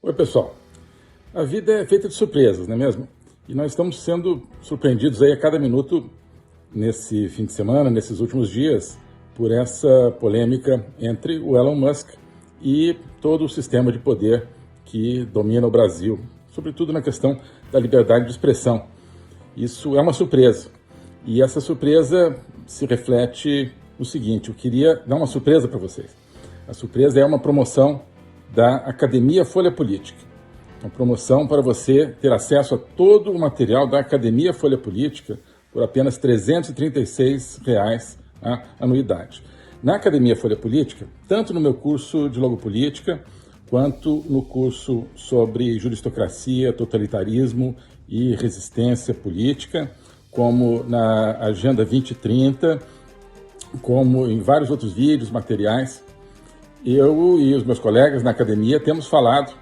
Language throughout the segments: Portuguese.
Oi, pessoal. A vida é feita de surpresas, não é mesmo? E nós estamos sendo surpreendidos aí a cada minuto nesse fim de semana, nesses últimos dias, por essa polêmica entre o Elon Musk e todo o sistema de poder que domina o Brasil, sobretudo na questão da liberdade de expressão. Isso é uma surpresa. E essa surpresa se reflete no seguinte: eu queria dar uma surpresa para vocês. A surpresa é uma promoção da Academia Folha Política. Uma promoção para você ter acesso a todo o material da Academia Folha Política por apenas R$ 336 a anuidade. Na Academia Folha Política, tanto no meu curso de Logopolítica, quanto no curso sobre juristocracia, totalitarismo e resistência política, como na Agenda 2030, como em vários outros vídeos, materiais, eu e os meus colegas na academia temos falado,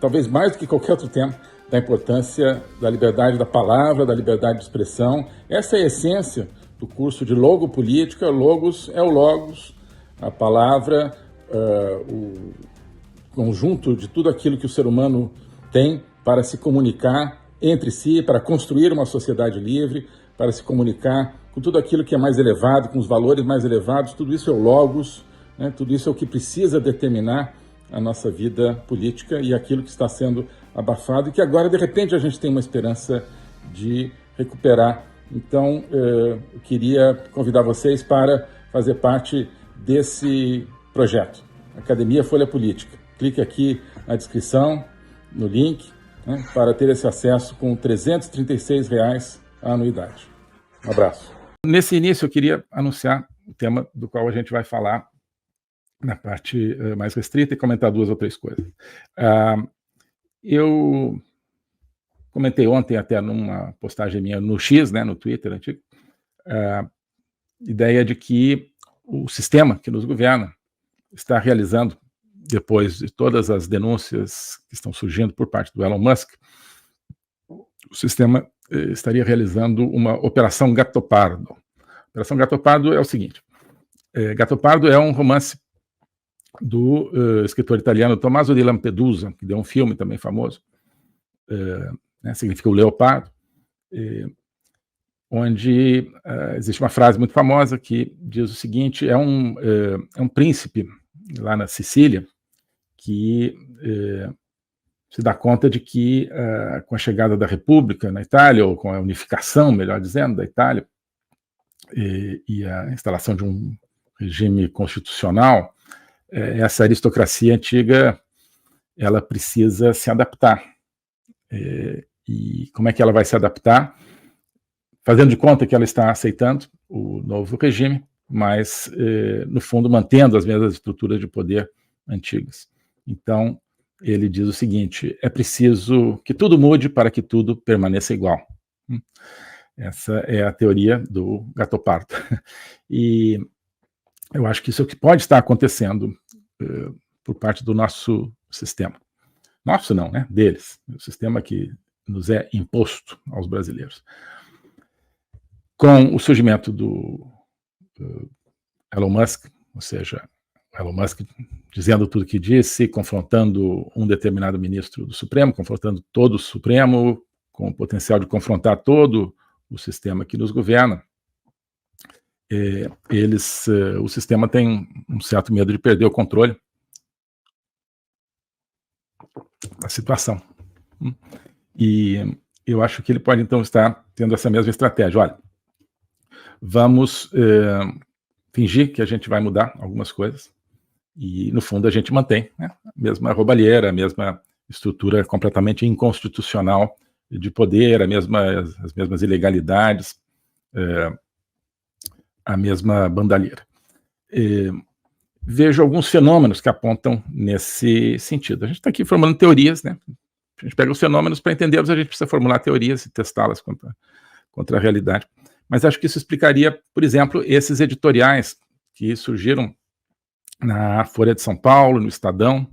talvez mais do que qualquer outro tema, da importância da liberdade da palavra, da liberdade de expressão. Essa é a essência do curso de Logopolítica. Logos é o logos, a palavra, o conjunto de tudo aquilo que o ser humano tem para se comunicar entre si, para construir uma sociedade livre, para se comunicar com tudo aquilo que é mais elevado, com os valores mais elevados. Tudo isso é o logos, né? Tudo isso é o que precisa determinar a nossa vida política e aquilo que está sendo abafado e que agora, de repente, a gente tem uma esperança de recuperar. Então, eu queria convidar vocês para fazer parte desse projeto, Academia Folha Política. Clique aqui na descrição, no link, né, para ter esse acesso com R$ 336 a anuidade. Um abraço. Nesse início, eu queria anunciar o tema do qual a gente vai falar na parte mais restrita e comentar duas ou três coisas. Eu comentei ontem, até numa postagem minha no X, né, no Twitter antigo, a ideia de que o sistema que nos governa está realizando, depois de todas as denúncias que estão surgindo por parte do Elon Musk, o sistema estaria realizando uma Operação Gattopardo. Operação Gattopardo é o seguinte: Gattopardo é um romance do escritor italiano Tommaso di Lampedusa, que deu um filme também famoso, né, significa o leopardo, onde existe uma frase muito famosa que diz o seguinte: é um príncipe lá na Sicília que se dá conta de que com a chegada da República na Itália, ou com a unificação, melhor dizendo, da Itália, e a instalação de um regime constitucional, essa aristocracia antiga, ela precisa se adaptar. E como é que ela vai se adaptar? Fazendo de conta que ela está aceitando o novo regime, mas, no fundo, mantendo as mesmas estruturas de poder antigas. Então, ele diz o seguinte: é preciso que tudo mude para que tudo permaneça igual. Essa é a teoria do Gattopardo. E eu acho que isso é o que pode estar acontecendo por parte do nosso sistema. Nosso não, né? Deles. O sistema que nos é imposto aos brasileiros. Com o surgimento do Elon Musk, ou seja, Elon Musk dizendo tudo o que disse, confrontando um determinado ministro do Supremo, confrontando todo o Supremo, com o potencial de confrontar todo o sistema que nos governa, o sistema tem um certo medo de perder o controle da situação. E eu acho que ele pode, então, estar tendo essa mesma estratégia. Olha, vamos fingir que a gente vai mudar algumas coisas e, no fundo, a gente mantém, né, a mesma roubalheira, a mesma estrutura completamente inconstitucional de poder, as mesmas ilegalidades, a mesma bandalheira. Vejo alguns fenômenos que apontam nesse sentido. A gente está aqui formulando teorias, né? A gente pega os fenômenos, para entendê-los, a gente precisa formular teorias e testá-las contra a realidade. Mas acho que isso explicaria, por exemplo, esses editoriais que surgiram na Folha de São Paulo, no Estadão,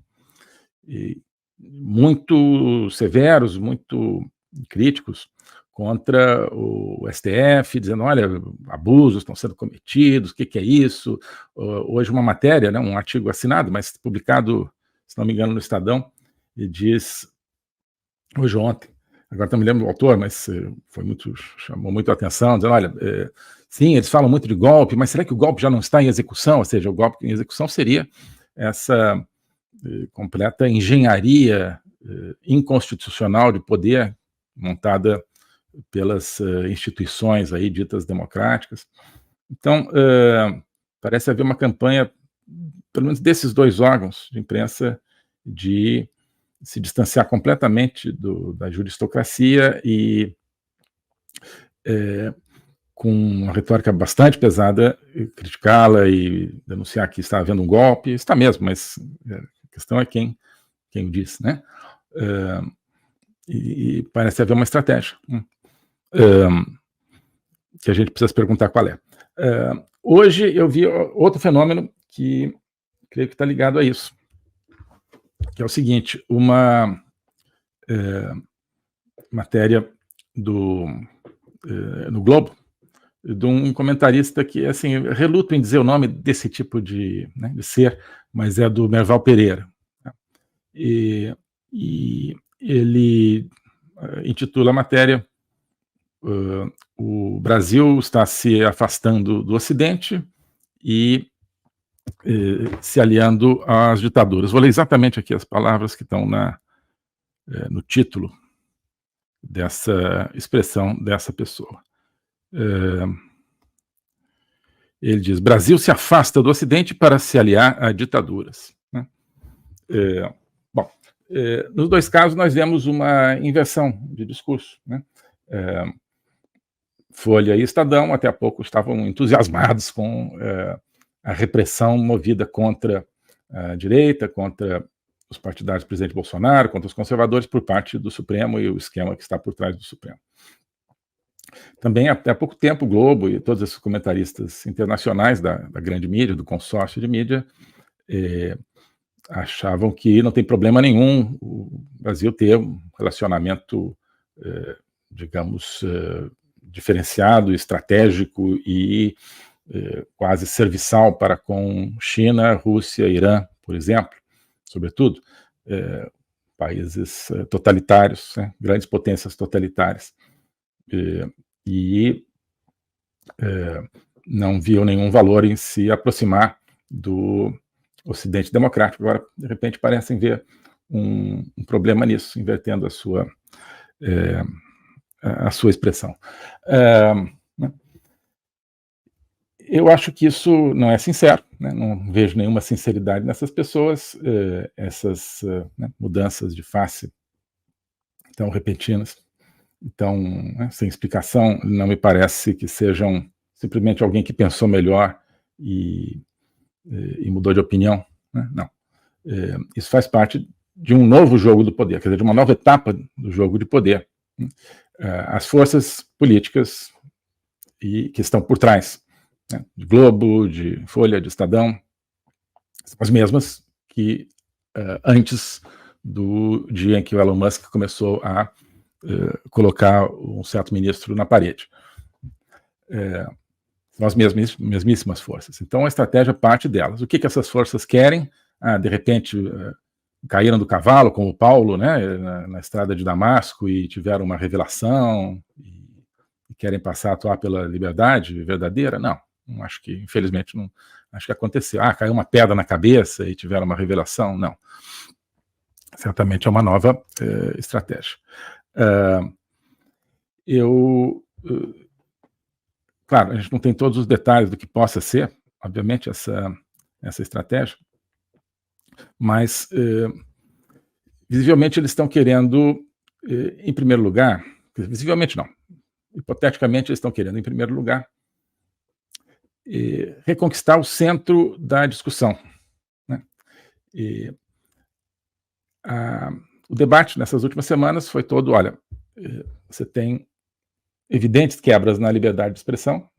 muito severos, muito críticos contra o STF, dizendo: olha, abusos estão sendo cometidos, o que é isso? Hoje uma matéria, né, um artigo assinado, mas publicado, se não me engano, no Estadão, e diz, hoje ou ontem, agora não me lembro do autor, mas chamou muito a atenção, dizendo, olha, sim, eles falam muito de golpe, mas será que o golpe já não está em execução? Ou seja, o golpe em execução seria essa completa engenharia inconstitucional de poder montada pelas instituições aí ditas democráticas. Então, parece haver uma campanha, pelo menos desses dois órgãos de imprensa, de se distanciar completamente da juristocracia e, com uma retórica bastante pesada, criticá-la e denunciar que está havendo um golpe. Está mesmo, mas a questão é quem o diz, né? E parece haver uma estratégia que a gente precisa se perguntar qual é. Hoje eu vi outro fenômeno que creio que está ligado a isso, que é o seguinte, uma matéria no Globo, de um comentarista que, assim, reluto em dizer o nome desse tipo de ser, mas é do Merval Pereira. E ele intitula a matéria o Brasil está se afastando do Ocidente e se aliando às ditaduras. Vou ler exatamente aqui as palavras que estão no título dessa expressão dessa pessoa. Ele diz, Brasil se afasta do Ocidente para se aliar a ditaduras. Né? Bom, nos dois casos nós vemos uma inversão de discurso. Né? Folha e Estadão, até há pouco, estavam entusiasmados com a repressão movida contra a direita, contra os partidários do presidente Bolsonaro, contra os conservadores por parte do Supremo e o esquema que está por trás do Supremo. Também, até há pouco tempo, o Globo e todos esses comentaristas internacionais da grande mídia, do consórcio de mídia, achavam que não tem problema nenhum o Brasil ter um relacionamento, digamos, diferenciado, estratégico e quase serviçal para com China, Rússia, Irã, por exemplo, sobretudo, países totalitários, né, grandes potências totalitárias. E não viam nenhum valor em se aproximar do Ocidente democrático. Agora, de repente, parecem ver um problema nisso, invertendo a sua expressão. Eu acho que isso não é sincero, né? Não vejo nenhuma sinceridade nessas pessoas, essas mudanças de face tão repentinas, então, sem explicação, não me parece que sejam simplesmente alguém que pensou melhor e mudou de opinião, né? Não. Isso faz parte de um novo jogo do poder, quer dizer, de uma nova etapa do jogo de poder. As forças políticas que estão por trás, né, de Globo, de Folha, de Estadão, são as mesmas que antes do dia em que o Elon Musk começou a colocar um certo ministro na parede. São as mesmíssimas forças. Então, a estratégia parte delas. O que essas forças querem? De repente, caíram do cavalo, como o Paulo, né, na estrada de Damasco, e tiveram uma revelação, e querem passar a atuar pela liberdade verdadeira? Não acho que, infelizmente, não acho que aconteceu. Caiu uma pedra na cabeça e tiveram uma revelação? Não. Certamente é uma nova estratégia. Claro, a gente não tem todos os detalhes do que possa ser, obviamente, essa estratégia, mas visivelmente eles estão querendo, em primeiro lugar, visivelmente não, hipoteticamente eles estão querendo, em primeiro lugar, reconquistar o centro da discussão, né? O debate nessas últimas semanas foi todo, olha, você tem evidentes quebras na liberdade de expressão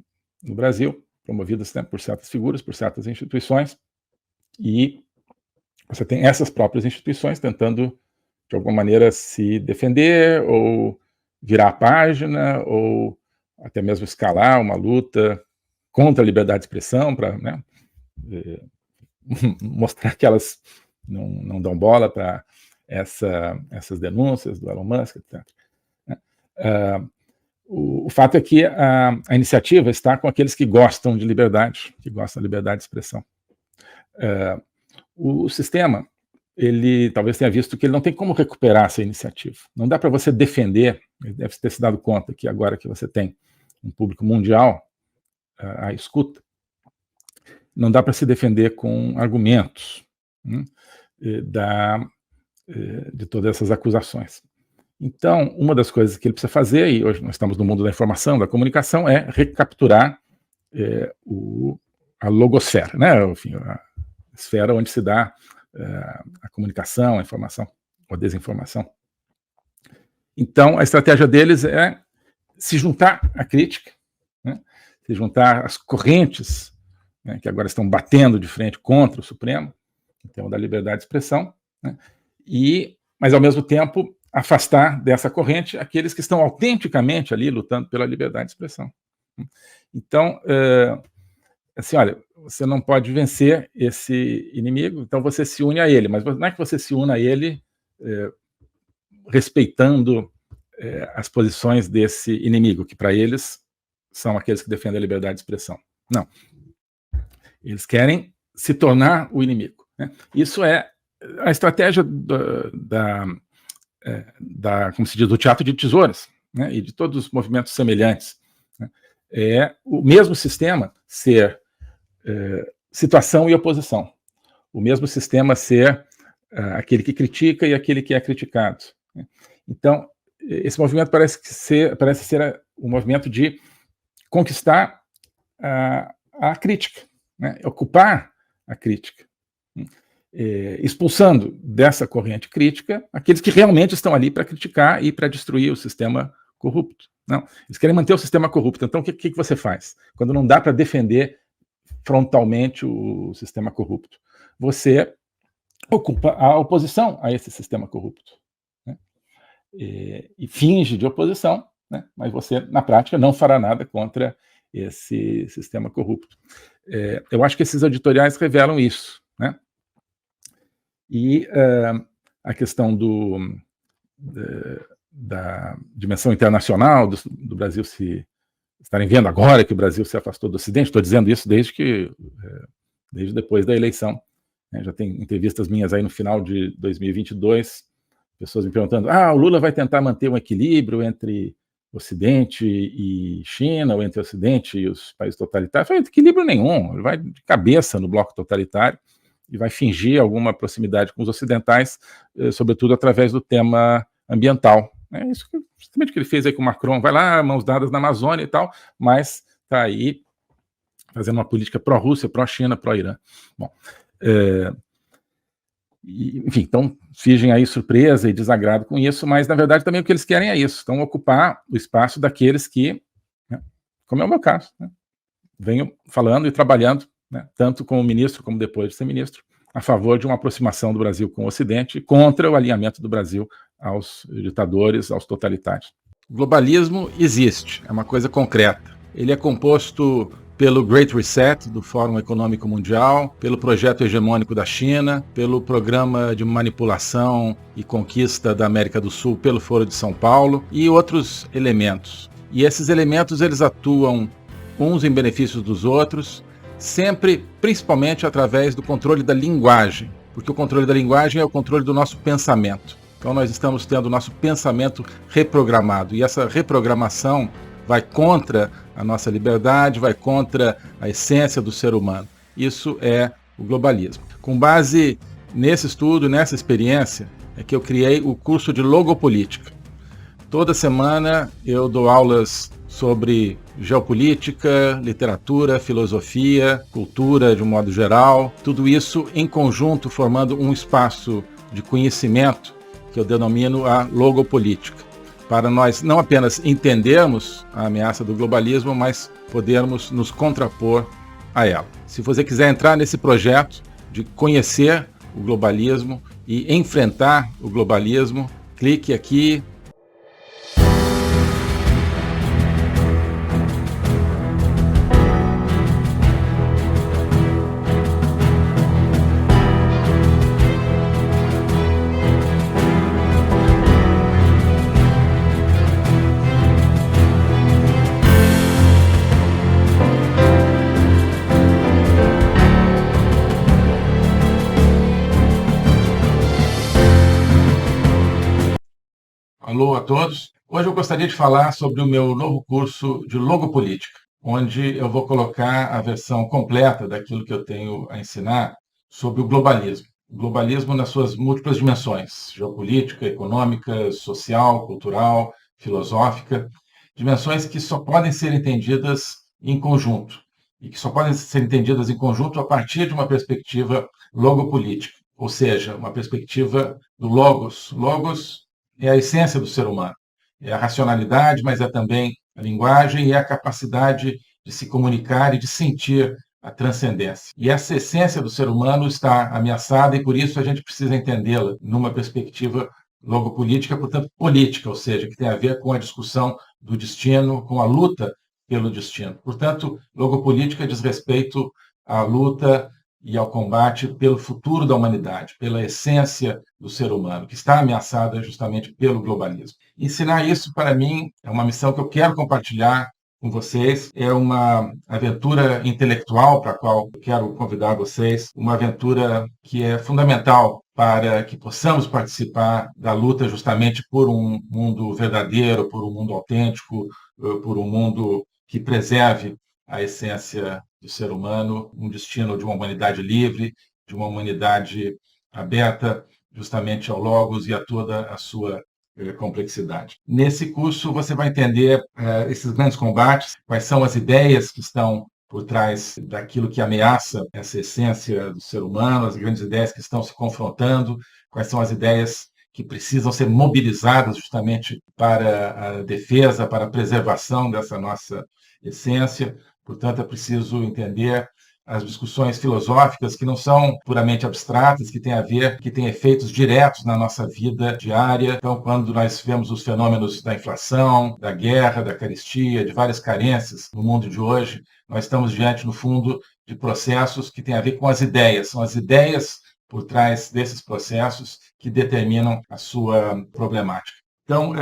no Brasil, promovidas, né, por certas figuras, por certas instituições, e você tem essas próprias instituições tentando, de alguma maneira, se defender ou virar a página ou até mesmo escalar uma luta contra a liberdade de expressão para, né, mostrar que elas não dão bola para essas denúncias do Elon Musk, etc. O fato é que a iniciativa está com aqueles que gostam de liberdade, que gostam da liberdade de expressão. O sistema, ele talvez tenha visto que ele não tem como recuperar essa iniciativa. Não dá para você defender, ele deve ter se dado conta que agora que você tem um público mundial à escuta, não dá para se defender com argumentos de todas essas acusações. Então, uma das coisas que ele precisa fazer, e hoje nós estamos no mundo da informação, da comunicação, é recapturar a logosfera, né? Enfim, a esfera onde se dá a comunicação, a informação, ou a desinformação. Então, a estratégia deles é se juntar à crítica, né? Se juntar às correntes, né, que agora estão batendo de frente contra o Supremo, em termos da liberdade de expressão, né? Mas, ao mesmo tempo, afastar dessa corrente aqueles que estão autenticamente ali lutando pela liberdade de expressão. Então, assim, olha, você não pode vencer esse inimigo, então você se une a ele, mas não é que você se una a ele respeitando as posições desse inimigo, que para eles são aqueles que defendem a liberdade de expressão. Não. Eles querem se tornar o inimigo, né? Isso é a estratégia como se diz, do teatro de tesouras, né, e de todos os movimentos semelhantes, né? É o mesmo sistema ser situação e oposição. O mesmo sistema ser aquele que critica e aquele que é criticado, né? Então, esse movimento parece ser um movimento de conquistar a crítica, né? Ocupar a crítica, expulsando dessa corrente crítica aqueles que realmente estão ali para criticar e para destruir o sistema corrupto. Não, eles querem manter o sistema corrupto. Então, o que você faz? Quando não dá para defender frontalmente o sistema corrupto, você ocupa a oposição a esse sistema corrupto, né? E finge de oposição, né? Mas você, na prática, não fará nada contra esse sistema corrupto. Eu acho que esses editoriais revelam isso, né? E a questão da dimensão internacional do Brasil estarem vendo agora que o Brasil se afastou do Ocidente. Estou dizendo isso desde depois da eleição, né? Já tem entrevistas minhas aí no final de 2022, pessoas me perguntando: o Lula vai tentar manter um equilíbrio entre Ocidente e China, ou entre Ocidente e os países totalitários? Não tem equilíbrio nenhum, ele vai de cabeça no bloco totalitário e vai fingir alguma proximidade com os ocidentais, sobretudo através do tema ambiental. É isso justamente que ele fez aí com o Macron, vai lá, mãos dadas na Amazônia e tal, mas está aí fazendo uma política pró-Rússia, pró-China, pró-Irã. Bom, enfim, então fingem aí surpresa e desagrado com isso, mas na verdade também o que eles querem é isso, então ocupar o espaço daqueles que, né, como é o meu caso, né, venho falando e trabalhando, né, tanto como ministro como depois de ser ministro, a favor de uma aproximação do Brasil com o Ocidente, contra o alinhamento do Brasil aos ditadores, aos totalitários. O globalismo existe, é uma coisa concreta. Ele é composto pelo Great Reset, do Fórum Econômico Mundial, pelo projeto hegemônico da China, pelo programa de manipulação e conquista da América do Sul pelo Foro de São Paulo e outros elementos. E esses elementos, eles atuam uns em benefício dos outros, sempre, principalmente através do controle da linguagem, porque o controle da linguagem é o controle do nosso pensamento. Então nós estamos tendo o nosso pensamento reprogramado, e essa reprogramação vai contra a nossa liberdade, vai contra a essência do ser humano. Isso é o globalismo. Com base nesse estudo, nessa experiência, é que eu criei o curso de Logopolítica. Toda semana eu dou aulas sobre geopolítica, literatura, filosofia, cultura de um modo geral, tudo isso em conjunto formando um espaço de conhecimento que eu denomino a logopolítica, para nós não apenas entendermos a ameaça do globalismo, mas podermos nos contrapor a ela. Se você quiser entrar nesse projeto de conhecer o globalismo e enfrentar o globalismo, clique aqui. Alô a todos. Hoje eu gostaria de falar sobre o meu novo curso de Logopolítica, onde eu vou colocar a versão completa daquilo que eu tenho a ensinar sobre o globalismo. O globalismo nas suas múltiplas dimensões: geopolítica, econômica, social, cultural, filosófica, dimensões que só podem ser entendidas em conjunto e que só podem ser entendidas em conjunto a partir de uma perspectiva logopolítica, ou seja, uma perspectiva do logos. Logos é a essência do ser humano. É a racionalidade, mas é também a linguagem e a capacidade de se comunicar e de sentir a transcendência. E essa essência do ser humano está ameaçada e por isso a gente precisa entendê-la numa perspectiva logopolítica, portanto política, ou seja, que tem a ver com a discussão do destino, com a luta pelo destino. Portanto, logopolítica diz respeito à luta e ao combate pelo futuro da humanidade, pela essência do ser humano, que está ameaçada justamente pelo globalismo. Ensinar isso, para mim, é uma missão que eu quero compartilhar com vocês. É uma aventura intelectual para a qual eu quero convidar vocês, uma aventura que é fundamental para que possamos participar da luta justamente por um mundo verdadeiro, por um mundo autêntico, por um mundo que preserve a essência do ser humano, um destino de uma humanidade livre, de uma humanidade aberta justamente ao Logos e a toda a sua complexidade. Nesse curso você vai entender esses grandes combates, quais são as ideias que estão por trás daquilo que ameaça essa essência do ser humano, as grandes ideias que estão se confrontando, quais são as ideias que precisam ser mobilizadas justamente para a defesa, para a preservação dessa nossa essência. Portanto, é preciso entender as discussões filosóficas que não são puramente abstratas, que têm a ver, que têm efeitos diretos na nossa vida diária. Então, quando nós vemos os fenômenos da inflação, da guerra, da carestia, de várias carências no mundo de hoje, nós estamos diante, no fundo, de processos que têm a ver com as ideias. São as ideias por trás desses processos que determinam a sua problemática. Então,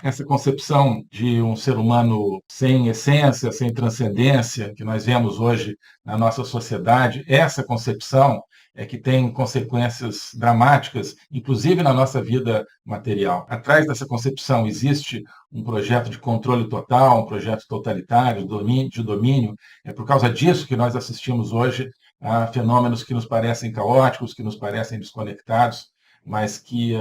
essa concepção de um ser humano sem essência, sem transcendência, que nós vemos hoje na nossa sociedade, essa concepção é que tem consequências dramáticas, inclusive na nossa vida material. Atrás dessa concepção existe um projeto de controle total, um projeto totalitário, de domínio. É por causa disso que nós assistimos hoje a fenômenos que nos parecem caóticos, que nos parecem desconectados, mas que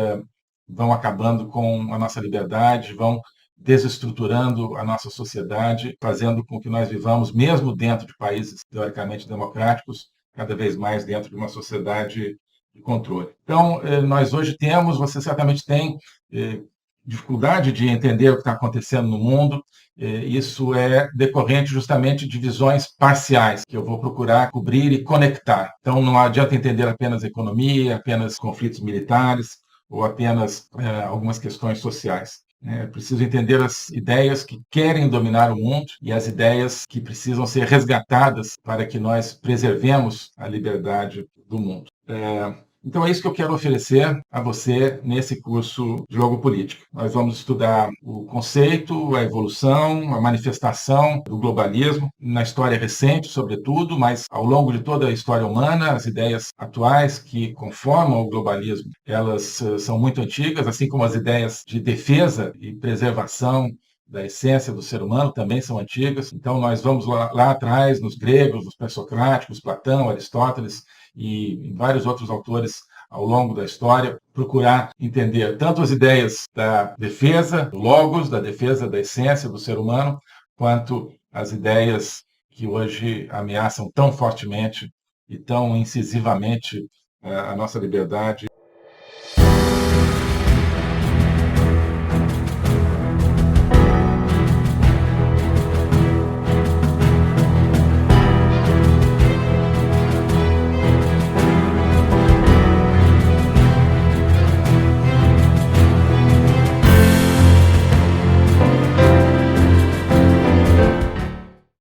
vão acabando com a nossa liberdade, vão desestruturando a nossa sociedade, fazendo com que nós vivamos, mesmo dentro de países teoricamente democráticos, cada vez mais dentro de uma sociedade de controle. Então, nós hoje temos, você certamente tem, dificuldade de entender o que está acontecendo no mundo. Isso é decorrente justamente de visões parciais, que eu vou procurar cobrir e conectar. Então, não adianta entender apenas economia, apenas conflitos militares, ou apenas algumas questões sociais. É preciso entender as ideias que querem dominar o mundo e as ideias que precisam ser resgatadas para que nós preservemos a liberdade do mundo. Então é isso que eu quero oferecer a você nesse curso de Logopolítica. Nós vamos estudar o conceito, a evolução, a manifestação do globalismo na história recente, sobretudo, mas ao longo de toda a história humana, as ideias atuais que conformam o globalismo, elas são muito antigas, assim como as ideias de defesa e preservação da essência do ser humano também são antigas. Então nós vamos lá atrás, nos gregos, nos pré-socráticos, Platão, Aristóteles, e vários outros autores ao longo da história, procurar entender tanto as ideias da defesa do logos, da defesa da essência do ser humano, quanto as ideias que hoje ameaçam tão fortemente e tão incisivamente a nossa liberdade